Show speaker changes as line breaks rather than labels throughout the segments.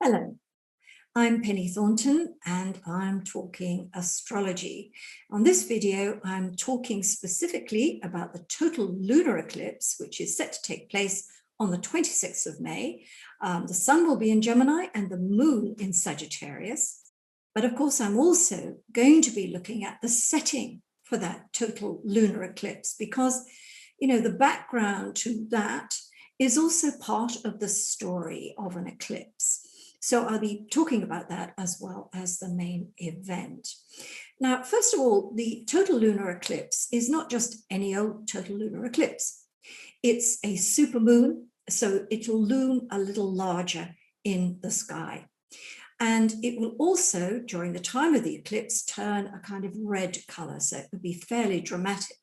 Hello, I'm Penny Thornton and I'm talking astrology. On this video, I'm talking specifically about the total lunar eclipse, which is set to take place on the 26th of May. The sun will be in Gemini and the moon in Sagittarius. But of course, I'm also going to be looking at the setting for that total lunar eclipse because, the background to that is also part of the story of an eclipse. So I'll be talking about that as well as the main event. Now, first of all, the total lunar eclipse is not just any old total lunar eclipse. It's a supermoon, so it'll loom a little larger in the sky. And it will also, during the time of the eclipse, turn a kind of red color, so it will be fairly dramatic.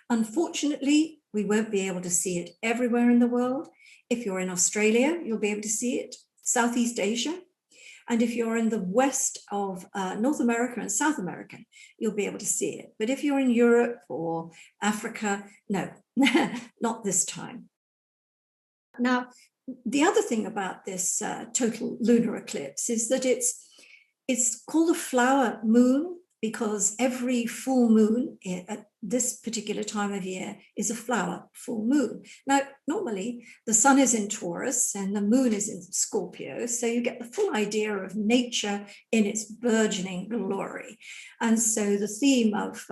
Unfortunately, we won't be able to see it everywhere in the world. If you're in Australia, you'll be able to see it. Southeast Asia. And if you're in the west of North America and South America, you'll be able to see it. But if you're in Europe or Africa, no, not this time. Now, the other thing about this total lunar eclipse is that it's called a flower moon because every full moon at this particular time of year is a flower full moon. Now, normally the sun is in Taurus and the moon is in Scorpio, so you get the full idea of nature in its burgeoning glory. And so the theme of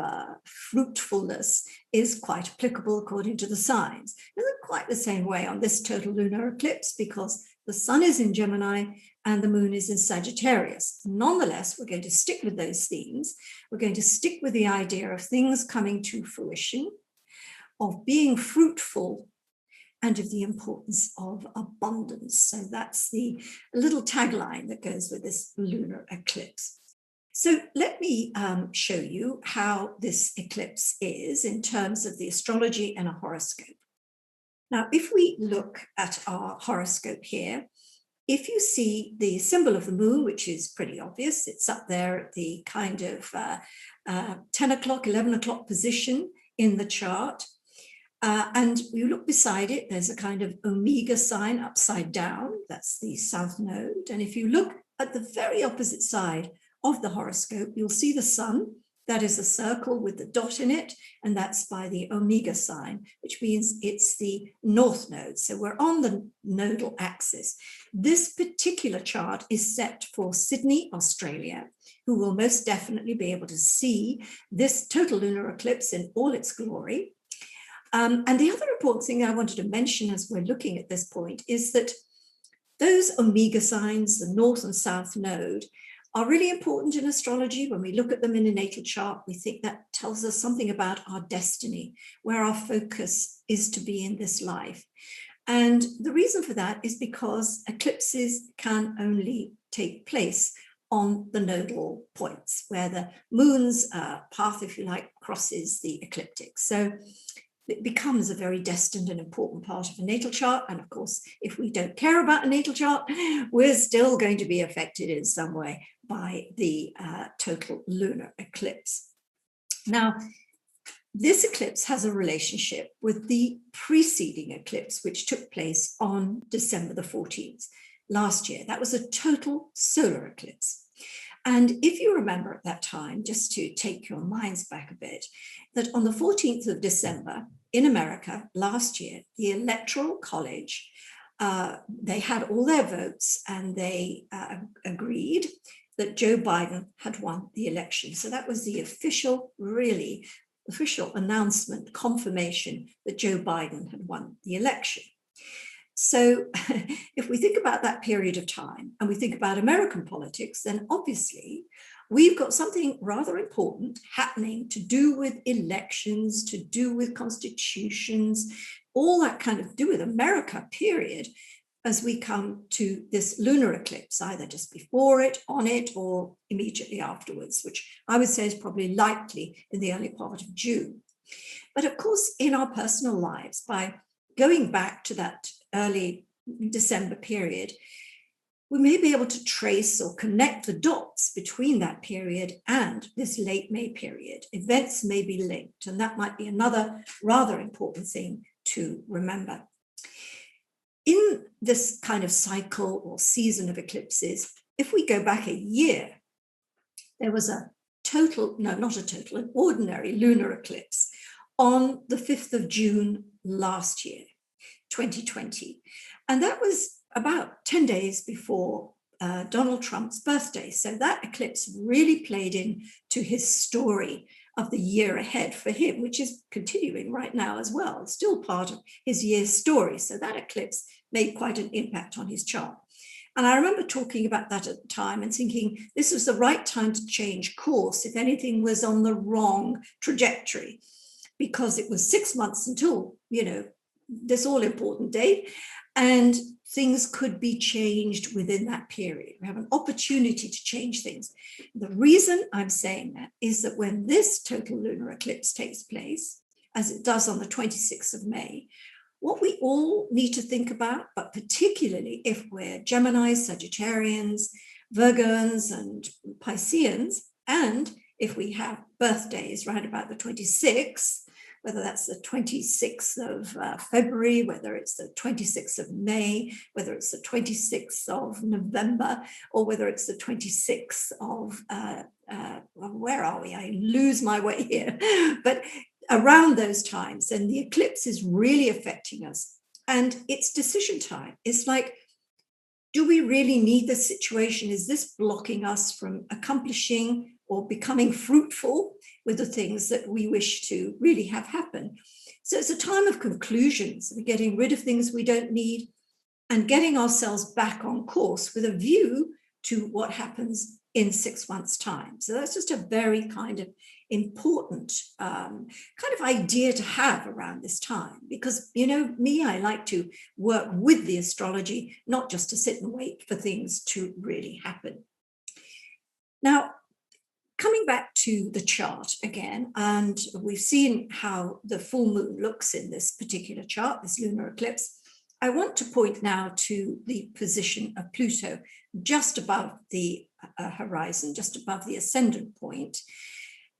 fruitfulness is quite applicable according to the signs. It isn't quite the same way on this total lunar eclipse because the sun is in Gemini and the moon is in Sagittarius. Nonetheless, we're going to stick with those themes. We're going to stick with the idea of things coming to fruition, of being fruitful, and of the importance of abundance. So that's the little tagline that goes with this lunar eclipse. So let me show you how this eclipse is in terms of the astrology and a horoscope. Now, if we look at our horoscope here, if you see the symbol of the moon, which is pretty obvious, it's up there at the kind of 10 o'clock, 11 o'clock position in the chart. And you look beside it, there's a kind of omega sign upside down. That's the south node. And if you look at the very opposite side of the horoscope, you'll see the sun. That is a circle with the dot in it, and that's by the omega sign, which means it's the north node. So we're on the nodal axis. This particular chart is set for Sydney, Australia, who will most definitely be able to see this total lunar eclipse in all its glory. And the other important thing I wanted to mention as we're looking at this point is that those omega signs, the north and south node, are really important in astrology. When we look at them in a natal chart, we think that tells us something about our destiny, where our focus is to be in this life. And the reason for that is because eclipses can only take place on the nodal points, where the moon's path, if you like, crosses the ecliptic. So it becomes a very destined and important part of a natal chart. And of course, if we don't care about a natal chart, we're still going to be affected in some way by the total lunar eclipse. Now, this eclipse has a relationship with the preceding eclipse, which took place on December the 14th last year. That was a total solar eclipse. And if you remember at that time, just to take your minds back a bit, that on the 14th of December in America last year, the Electoral College, they had all their votes and they agreed that Joe Biden had won the election. So that was the official announcement, confirmation that Joe Biden had won the election. So if we think about that period of time and we think about American politics, then obviously we've got something rather important happening to do with elections, to do with constitutions, all that kind of do with America, period, as we come to this lunar eclipse, either just before it, on it, or immediately afterwards, which I would say is probably likely in the early part of June. But of course, in our personal lives, by going back to that early December period, we may be able to trace or connect the dots between that period and this late May period. Events may be linked, and that might be another rather important thing to remember. In on this kind of cycle or season of eclipses, if we go back a year, there was an ordinary lunar eclipse on the 5th of June last year, 2020. And that was about 10 days before Donald Trump's birthday. So that eclipse really played into his story of the year ahead for him, which is continuing right now as well. It's still part of his year's story. So that eclipse made quite an impact on his chart. And I remember talking about that at the time and thinking this was the right time to change course if anything was on the wrong trajectory, because it was 6 months until, this all important date, and things could be changed within that period. We have an opportunity to change things. The reason I'm saying that is that when this total lunar eclipse takes place, as it does on the 26th of May, what we all need to think about, but particularly if we're Geminis, Sagittarians, Virgons, and Pisceans, and if we have birthdays right about the 26th, whether that's the 26th of February, whether it's the 26th of May, whether it's the 26th of November, or whether it's the 26th of, where are we? I lose my way here. But around those times, and the eclipse is really affecting us. And it's decision time. It's like, do we really need this situation? Is this blocking us from accomplishing or becoming fruitful with the things that we wish to really have happen? So it's a time of conclusions. We're getting rid of things we don't need and getting ourselves back on course with a view to what happens in 6 months' time. So that's just a very kind of important kind of idea to have around this time, because me, I like to work with the astrology, not just to sit and wait for things to really happen. Now, coming back to the chart again, and we've seen how the full moon looks in this particular chart, this lunar eclipse. I want to point now to the position of Pluto just above the horizon, just above the ascendant point.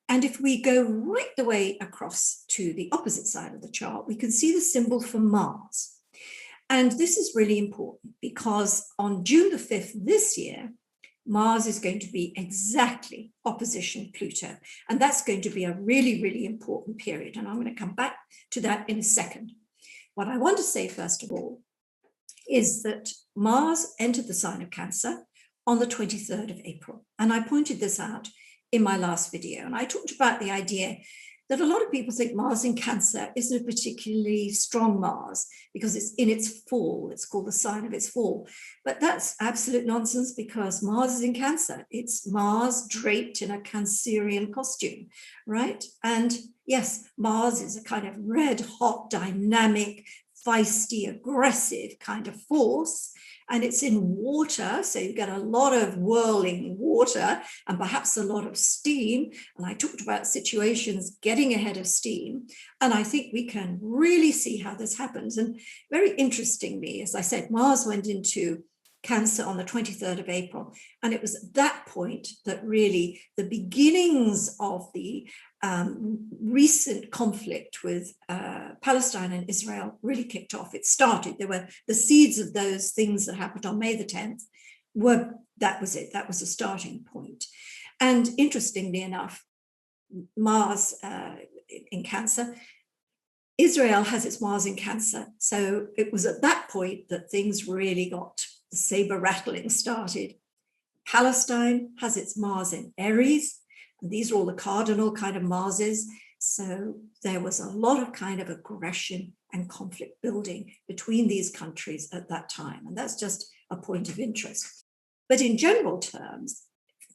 And if we go right the way across to the opposite side of the chart, we can see the symbol for Mars. And this is really important because on June the 5th this year, Mars is going to be exactly opposition Pluto. And that's going to be a really, really important period. And I'm going to come back to that in a second. What I want to say, first of all, is that Mars entered the sign of Cancer on the 23rd of April. And I pointed this out in my last video. And I talked about the idea that a lot of people think Mars in Cancer isn't a particularly strong Mars because it's in its fall. It's called the sign of its fall. But that's absolute nonsense, because Mars is in Cancer. It's Mars draped in a Cancerian costume, right? And yes, Mars is a kind of red hot, dynamic, feisty, aggressive kind of force. And it's in water, so you get a lot of whirling water and perhaps a lot of steam. And I talked about situations getting ahead of steam. And I think we can really see how this happens. And very interestingly, as I said, Mars went into Cancer on the 23rd of April. And it was at that point that really the beginnings of the recent conflict with Palestine and Israel really kicked off. It started. There were the seeds of those things that happened on May the 10th. That was it. That was the starting point. And interestingly enough, Mars in Cancer, Israel has its Mars in Cancer. So it was at that point that things really got the saber rattling started. Palestine has its Mars in Aries. And these are all the cardinal kind of Marses. So there was a lot of kind of aggression and conflict building between these countries at that time. And that's just a point of interest. But in general terms,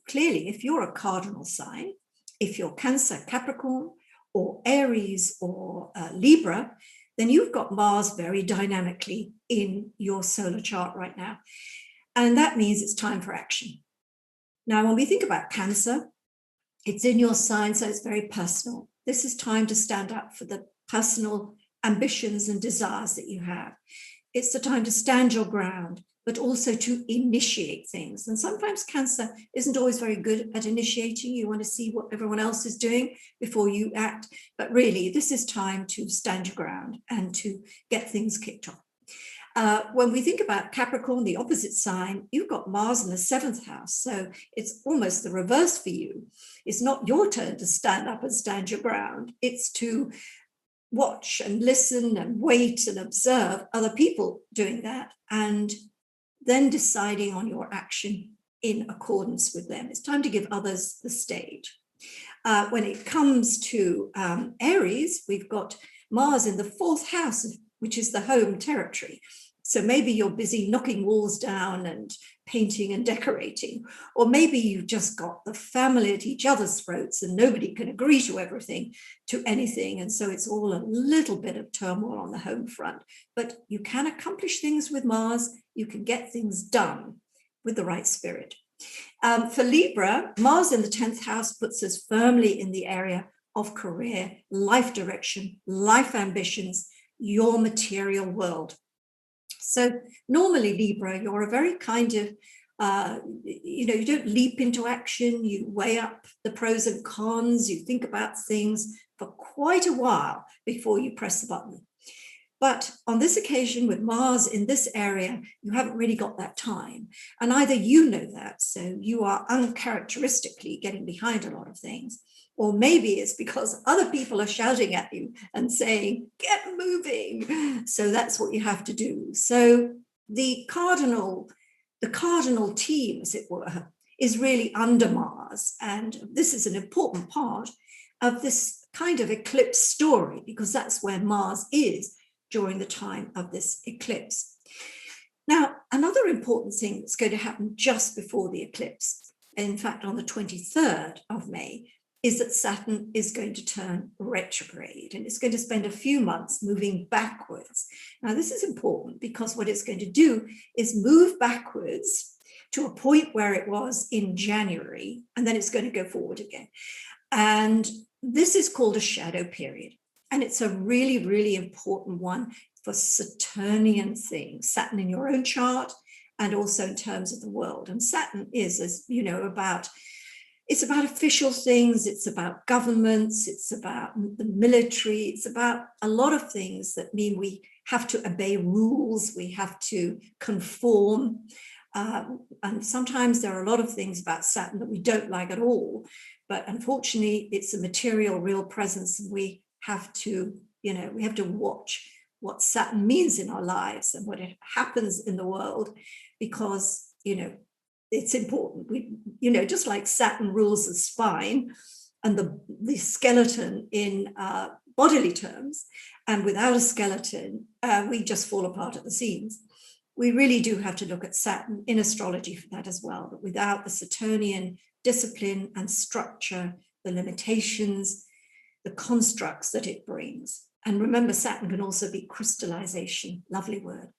clearly, if you're a cardinal sign, if you're Cancer, Capricorn, or Aries, or Libra, then you've got Mars very dynamically in your solar chart right now. And that means it's time for action. Now, when we think about Cancer, it's in your sign, so it's very personal. This is time to stand up for the personal ambitions and desires that you have. It's the time to stand your ground, but also to initiate things. And sometimes Cancer isn't always very good at initiating. You want to see what everyone else is doing before you act. But really, this is time to stand your ground and to get things kicked off. When we think about Capricorn, the opposite sign, you've got Mars in the 7th house. So it's almost the reverse for you. It's not your turn to stand up and stand your ground. It's to watch and listen and wait and observe other people doing that, and then deciding on your action in accordance with them. It's time to give others the stage. When it comes to Aries, we've got Mars in the 4th house, which is the home territory. So maybe you're busy knocking walls down and painting and decorating, or maybe you've just got the family at each other's throats and nobody can agree to everything, to anything. And so it's all a little bit of turmoil on the home front. But you can accomplish things with Mars. You can get things done with the right spirit. For Libra, Mars in the 10th house puts us firmly in the area of career, life direction, life ambitions, your material world. So normally, Libra, you're a very kind of, you don't leap into action. You weigh up the pros and cons. You think about things for quite a while before you press the button. But on this occasion, with Mars in this area, you haven't really got that time. And either you know that, so you are uncharacteristically getting behind a lot of things, or maybe it's because other people are shouting at you and saying, get moving. So that's what you have to do. So the cardinal team, as it were, is really under Mars. And this is an important part of this kind of eclipse story, because that's where Mars is during the time of this eclipse. Now, another important thing that's going to happen just before the eclipse, in fact, on the 23rd of May, is that Saturn is going to turn retrograde, and it's going to spend a few months moving backwards. Now, this is important because what it's going to do is move backwards to a point where it was in January, and then it's going to go forward again. And this is called a shadow period. And it's a really, really important one for Saturnian things, Saturn in your own chart, and also in terms of the world. And Saturn is, as you know, it's about official things, it's about governments, it's about the military, it's about a lot of things that mean we have to obey rules, we have to conform. And sometimes there are a lot of things about Saturn that we don't like at all. But unfortunately, it's a material, real presence, and we have to watch what Saturn means in our lives and what it happens in the world, because, it's important. Just like Saturn rules the spine and the skeleton in bodily terms, and without a skeleton, we just fall apart at the seams. We really do have to look at Saturn in astrology for that as well. But without the Saturnian discipline and structure, the limitations, the constructs that it brings. And remember, Saturn can also be crystallization, lovely word.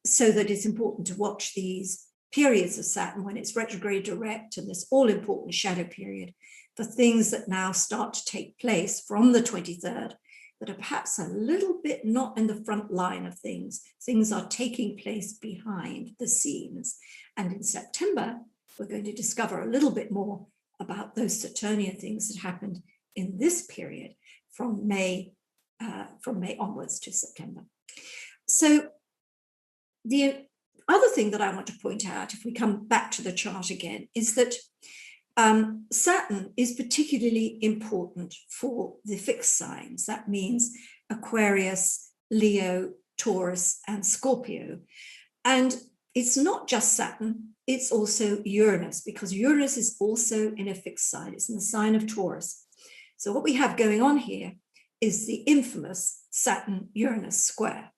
So that it's important to watch these periods of Saturn when it's retrograde direct and this all-important shadow period for things that now start to take place from the 23rd that are perhaps a little bit not in the front line of things. Things are taking place behind the scenes. And in September, we're going to discover a little bit more about those Saturnian things that happened in this period from May onwards to September. So the other thing that I want to point out, if we come back to the chart again, is that Saturn is particularly important for the fixed signs. That means Aquarius, Leo, Taurus, and Scorpio. And it's not just Saturn, it's also Uranus, because Uranus is also in a fixed sign. It's in the sign of Taurus. So what we have going on here is the infamous Saturn-Uranus square.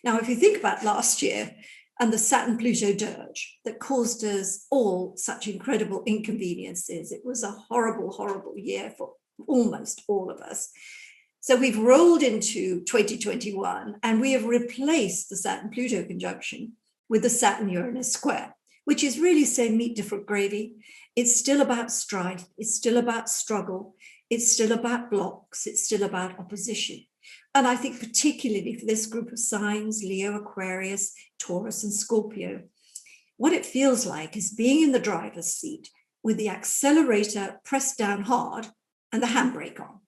Now, if you think about last year and the Saturn-Pluto dirge that caused us all such incredible inconveniences, it was a horrible, horrible year for almost all of us. So we've rolled into 2021 and we have replaced the Saturn-Pluto conjunction with the Saturn-Uranus square, which is really saying meet different gravy. It's still about strife. It's still about struggle. It's still about blocks. It's still about opposition. And I think particularly for this group of signs, Leo, Aquarius, Taurus, and Scorpio, what it feels like is being in the driver's seat with the accelerator pressed down hard and the handbrake on.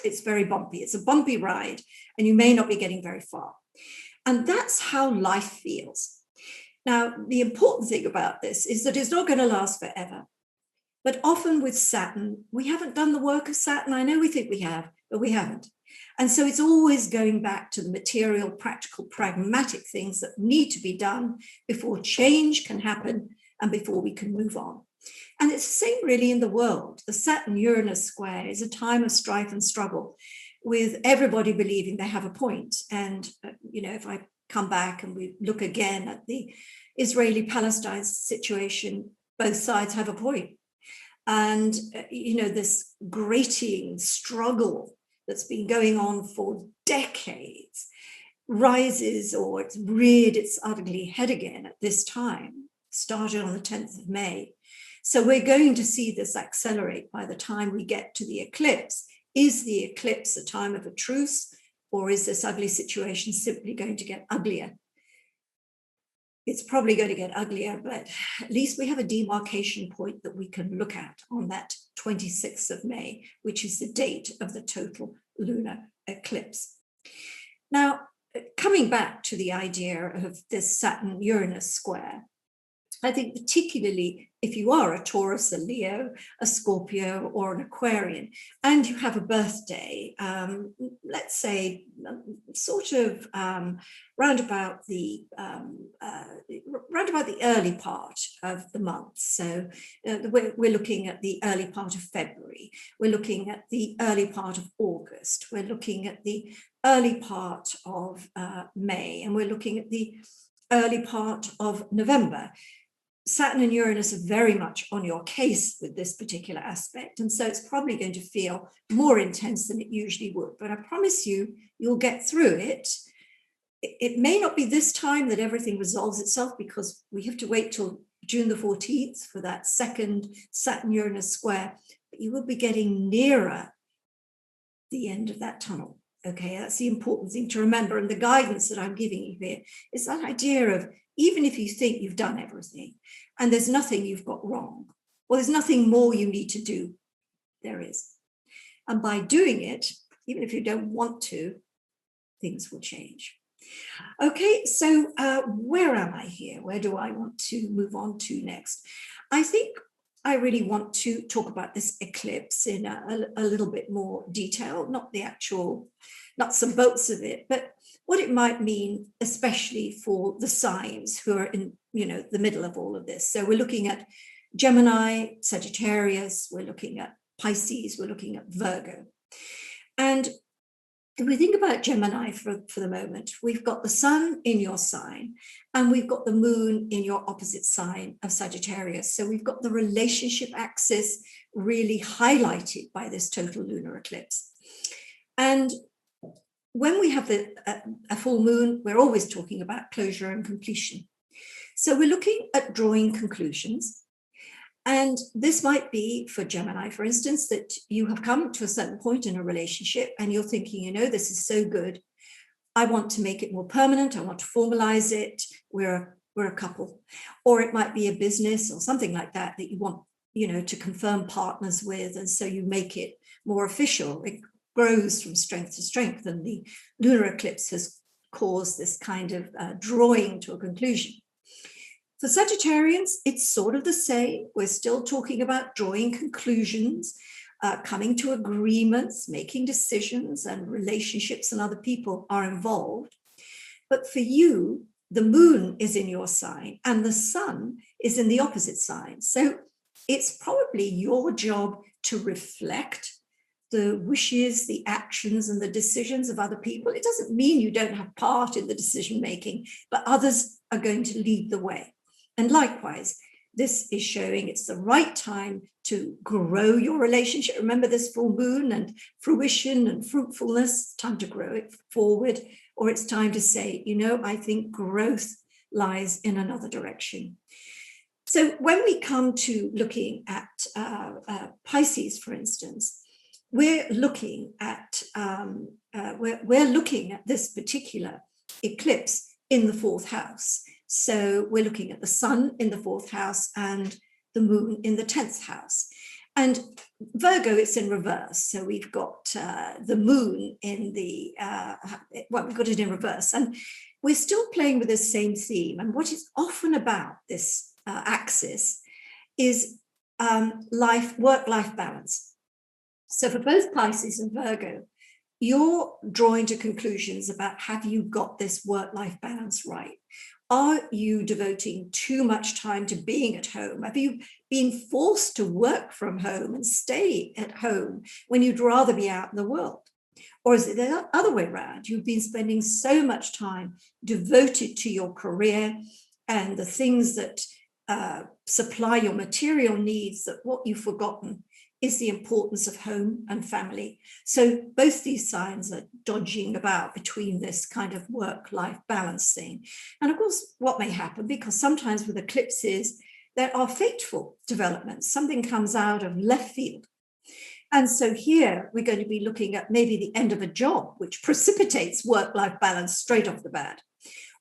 it's very bumpy. It's a bumpy ride, and you may not be getting very far. And that's how life feels. Now, the important thing about this is that it's not going to last forever. But often with Saturn, we haven't done the work of Saturn. I know we think we have, but we haven't. And so it's always going back to the material, practical, pragmatic things that need to be done before change can happen and before we can move on. And it's the same really in the world. The Saturn-Uranus square is a time of strife and struggle, with everybody believing they have a point. And, if I come back and we look again at the Israeli-Palestine situation, both sides have a point. And, this grating struggle that's been going on for decades rises, or it's reared its ugly head again at this time, started on the 10th of May. So we're going to see this accelerate by the time we get to the eclipse. Is the eclipse a time of a truce, or is this ugly situation simply going to get uglier? It's probably going to get uglier, but at least we have a demarcation point that we can look at on that 26th of May, which is the date of the total lunar eclipse. Now, coming back to the idea of this Saturn-Uranus square, I think particularly if you are a Taurus, a Leo, a Scorpio, or an Aquarian, and you have a birthday, let's say sort of round about the early part of the month. So we're looking at the early part of February. We're looking at the early part of August. We're looking at the early part of May, and we're looking at the early part of November. Saturn and Uranus are very much on your case with this particular aspect. And so it's probably going to feel more intense than it usually would. But I promise you, you'll get through it. It may not be this time that everything resolves itself, because we have to wait till June the 14th for that second Saturn-Uranus square. But you will be getting nearer the end of that tunnel. Okay, that's the important thing to remember. And the guidance that I'm giving you here is that idea of, even if you think you've done everything and there's nothing you've got wrong, or there's nothing more you need to do, there is. And by doing it, even if you don't want to, things will change. Okay, so where am I here? Where do I want to move on to next? I think I really want to talk about this eclipse in a little bit more detail, not the actual nuts and bolts of it, but what it might mean, especially for the signs who are in, the middle of all of this. So we're looking at Gemini, Sagittarius, we're looking at Pisces, we're looking at Virgo. And if we think about Gemini for the moment, we've got the sun in your sign, and we've got the moon in your opposite sign of Sagittarius. So we've got the relationship axis really highlighted by this total lunar eclipse. And when we have a full moon, we're always talking about closure and completion. So we're looking at drawing conclusions. And this might be for Gemini, for instance, that you have come to a certain point in a relationship and you're thinking, this is so good. I want to make it more permanent. I want to formalize it. We're a couple. Or it might be a business or something like that you want, to confirm partners with. And so you make it more official. It grows from strength to strength, and the lunar eclipse has caused this kind of drawing to a conclusion. For Sagittarians, it's sort of the same. We're still talking about drawing conclusions, coming to agreements, making decisions, and relationships and other people are involved. But for you, the moon is in your sign and the sun is in the opposite sign. So it's probably your job to reflect the wishes, the actions, and the decisions of other people. It doesn't mean you don't have part in the decision making, but others are going to lead the way. And likewise, this is showing it's the right time to grow your relationship. Remember this full moon and fruition and fruitfulness, time to grow it forward, or it's time to say, I think growth lies in another direction. So when we come to looking at Pisces, for instance, we're looking at this particular eclipse in the fourth house. So we're looking at the sun in the fourth house and the moon in the 10th house. And Virgo, it's in reverse. So we've got the moon in the, we've got it in reverse. And we're still playing with the same theme. And what is often about this axis is work-life balance. So for both Pisces and Virgo, you're drawing to conclusions about, have you got this work-life balance right? Are you devoting too much time to being at home? Have you been forced to work from home and stay at home when you'd rather be out in the world? Or is it the other way around? You've been spending so much time devoted to your career and the things that supply your material needs, that what you've forgotten is the importance of home and family. So both these signs are dodging about between this kind of work-life balance thing. And of course, what may happen, because sometimes with eclipses, there are fateful developments. Something comes out of left field. And so here we're going to be looking at maybe the end of a job, which precipitates work-life balance straight off the bat.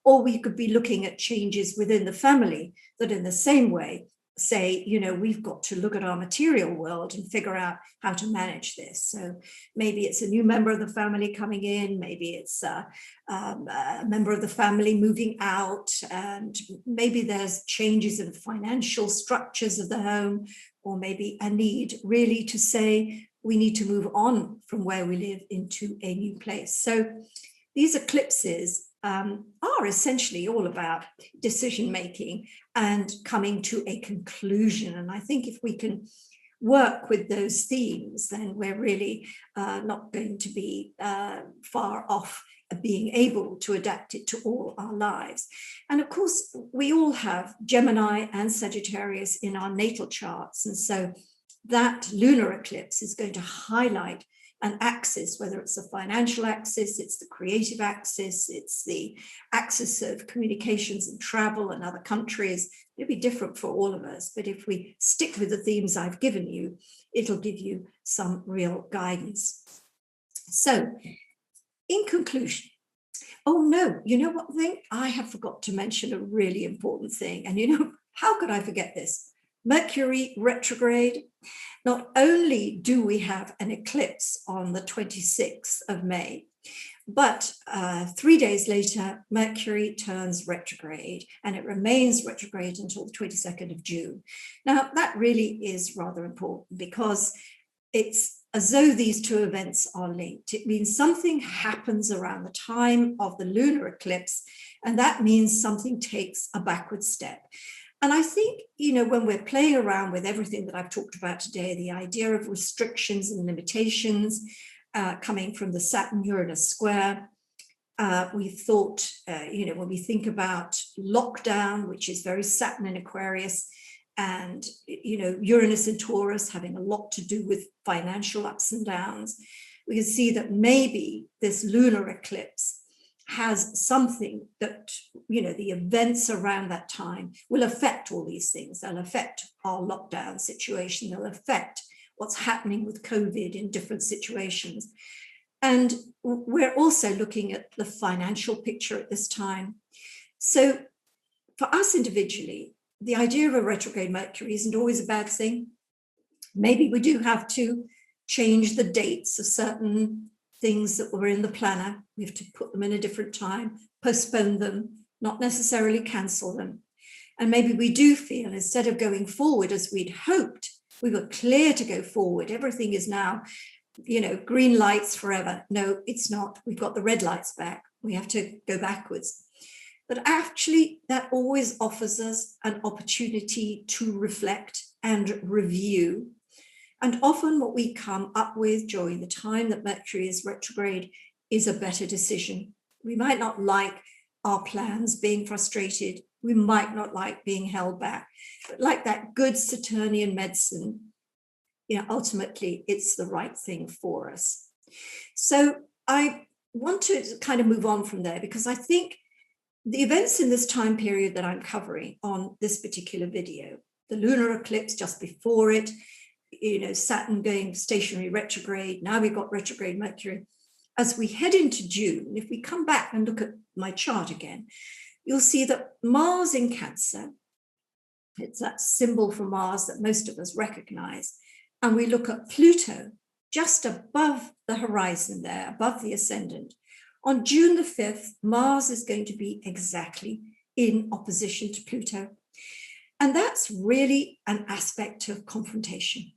Or we could be looking at changes within the family that in the same way say, we've got to look at our material world and figure out how to manage this. So maybe it's a new member of the family coming in, maybe it's a member of the family moving out, and maybe there's changes in financial structures of the home, or maybe a need really to say, we need to move on from where we live into a new place. So these eclipses are essentially all about decision-making and coming to a conclusion. And I think if we can work with those themes, then we're really not going to be far off being able to adapt it to all our lives. And of course, we all have Gemini and Sagittarius in our natal charts. And so that lunar eclipse is going to highlight an axis, whether it's the financial axis, it's the creative axis, it's the axis of communications and travel and other countries. It'll be different for all of us, but if we stick with the themes I've given you, it'll give you some real guidance. So, in conclusion, oh no, you know what thing? I have forgot to mention a really important thing. And how could I forget this? Mercury retrograde. Not only do we have an eclipse on the 26th of May, but 3 days later, Mercury turns retrograde, and it remains retrograde until the 22nd of June. Now, that really is rather important, because it's as though these two events are linked. It means something happens around the time of the lunar eclipse, and that means something takes a backward step. And I think, when we're playing around with everything that I've talked about today, the idea of restrictions and limitations coming from the Saturn-Uranus square, we thought, when we think about lockdown, which is very Saturn in Aquarius, and, Uranus in Taurus having a lot to do with financial ups and downs, we can see that maybe this lunar eclipse has something that, the events around that time will affect all these things. They'll affect our lockdown situation. They'll affect what's happening with COVID in different situations. And we're also looking at the financial picture at this time. So for us individually, the idea of a retrograde Mercury isn't always a bad thing. Maybe we do have to change the dates of certain things that were in the planner. We have to put them in a different time, postpone them, not necessarily cancel them. And maybe we do feel, instead of going forward as we'd hoped, we were clear to go forward. Everything is now, green lights forever. No, it's not. We've got the red lights back. We have to go backwards. But actually, that always offers us an opportunity to reflect and review. And often what we come up with during the time that Mercury is retrograde is a better decision. We might not like our plans being frustrated. We might not like being held back. But like that good Saturnian medicine, ultimately it's the right thing for us. So I want to kind of move on from there, because I think the events in this time period that I'm covering on this particular video, the lunar eclipse just before it, Saturn going stationary retrograde. Now we've got retrograde Mercury. As we head into June, if we come back and look at my chart again, you'll see that Mars in Cancer, it's that symbol for Mars that most of us recognize, and we look at Pluto just above the horizon there, above the ascendant, on June the 5th, Mars is going to be exactly in opposition to Pluto. And that's really an aspect of confrontation.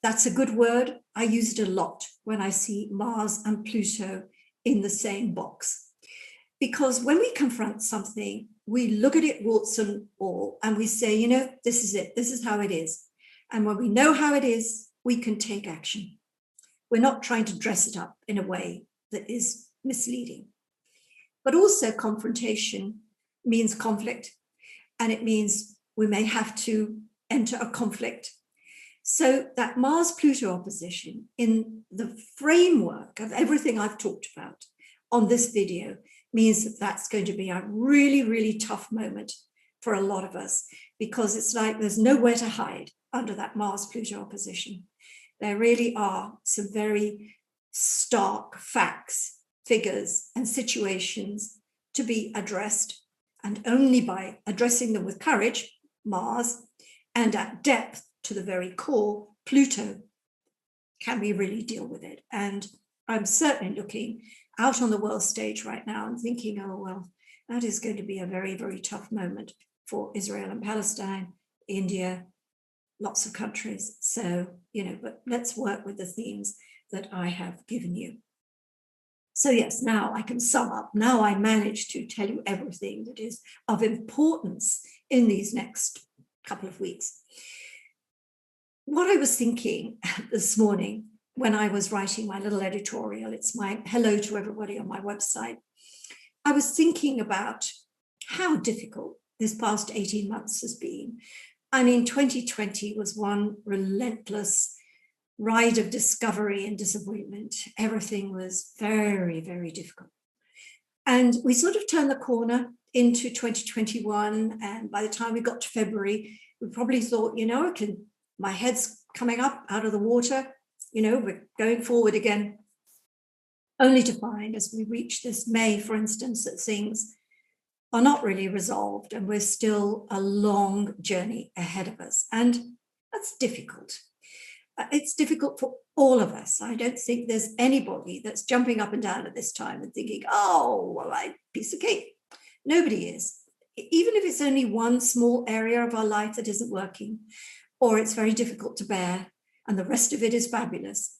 That's a good word. I use it a lot when I see Mars and Pluto in the same box. Because when we confront something, we look at it warts and all, and we say, you know, this is it. This is how it is. And when we know how it is, we can take action. We're not trying to dress it up in a way that is misleading. But also confrontation means conflict, and it means we may have to enter a conflict. So that Mars-Pluto opposition in the framework of everything I've talked about on this video means that that's going to be a really, really tough moment for a lot of us, because it's like there's nowhere to hide under that Mars-Pluto opposition. There really are some very stark facts, figures, and situations to be addressed, and only by addressing them with courage, Mars, and at depth to the very core, Pluto, can we really deal with it. And I'm certainly looking out on the world stage right now and thinking, oh, well, that is going to be a very, very tough moment for Israel and Palestine, India, lots of countries. So, you know, but let's work with the themes that I have given you. So yes, now I can sum up. Now I managed to tell you everything that is of importance in these next couple of weeks. What I was thinking this morning when I was writing my little editorial, it's my hello to everybody on my website, I was thinking about how difficult this past 18 months has been. I mean, 2020 was one relentless ride of discovery and disappointment. Everything was very, very difficult. And we sort of turned the corner into 2021. And by the time we got to February, we probably thought, you know, my head's coming up out of the water, you know, we're going forward again, only to find as we reach this May, for instance, that things are not really resolved and we're still a long journey ahead of us. And that's difficult. It's difficult for all of us. I don't think there's anybody that's jumping up and down at this time and thinking, oh, well, piece of cake. Nobody is. Even if it's only one small area of our life that isn't working, or it's very difficult to bear, and the rest of it is fabulous.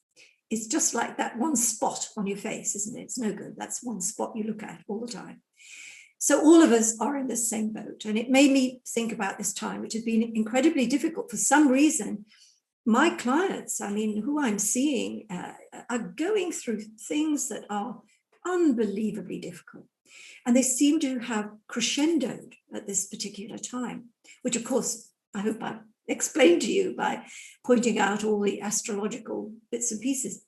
It's just like that one spot on your face, isn't it? It's no good. That's one spot you look at all the time. So all of us are in the same boat. And it made me think about this time, which has been incredibly difficult for some reason. My clients, I mean, who I'm seeing are going through things that are unbelievably difficult. And they seem to have crescendoed at this particular time, which of course, I hope I've explained to you by pointing out all the astrological bits and pieces.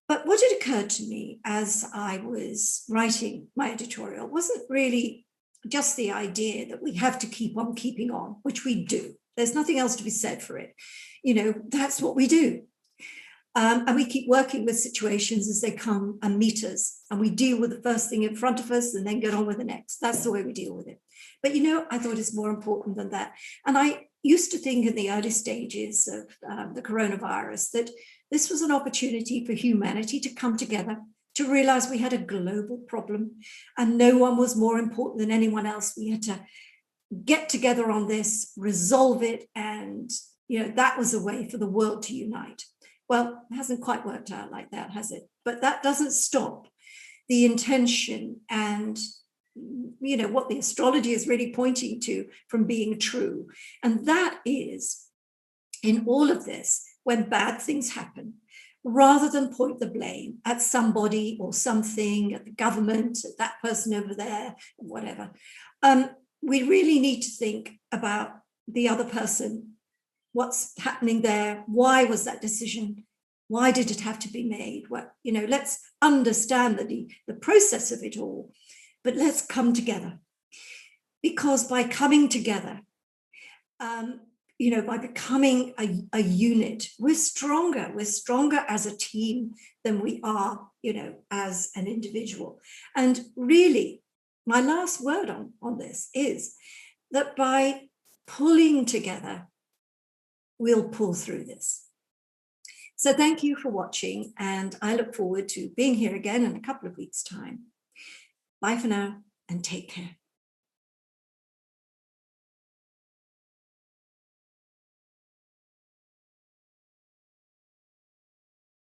But what had occurred to me as I was writing my editorial wasn't really just the idea that we have to keep on keeping on, which we do. There's nothing else to be said for it. You know, that's what we do. And we keep working with situations as they come and meet us. And we deal with the first thing in front of us and then get on with the next. That's the way we deal with it. But, you know, I thought it's more important than that. And I used to think in the early stages of the coronavirus that this was an opportunity for humanity to come together, to realize we had a global problem and no one was more important than anyone else. We had to get together on this, resolve it, and, you know, that was a way for the world to unite. Well, it hasn't quite worked out like that, has it? But that doesn't stop the intention and, you know, what the astrology is really pointing to from being true. And that is, in all of this, when bad things happen, rather than point the blame at somebody or something, at the government, at that person over there, whatever, we really need to think about the other person. What's happening there? Why was that decision? Why did it have to be made? Well, you know, let's understand the process of it all, but let's come together. Because by coming together, you know, by becoming a unit, we're stronger. We're stronger as a team than we are, you know, as an individual. And really, my last word on this is that by pulling together, we'll pull through this. So thank you for watching, and I look forward to being here again in a couple of weeks' time. Bye for now, and take care.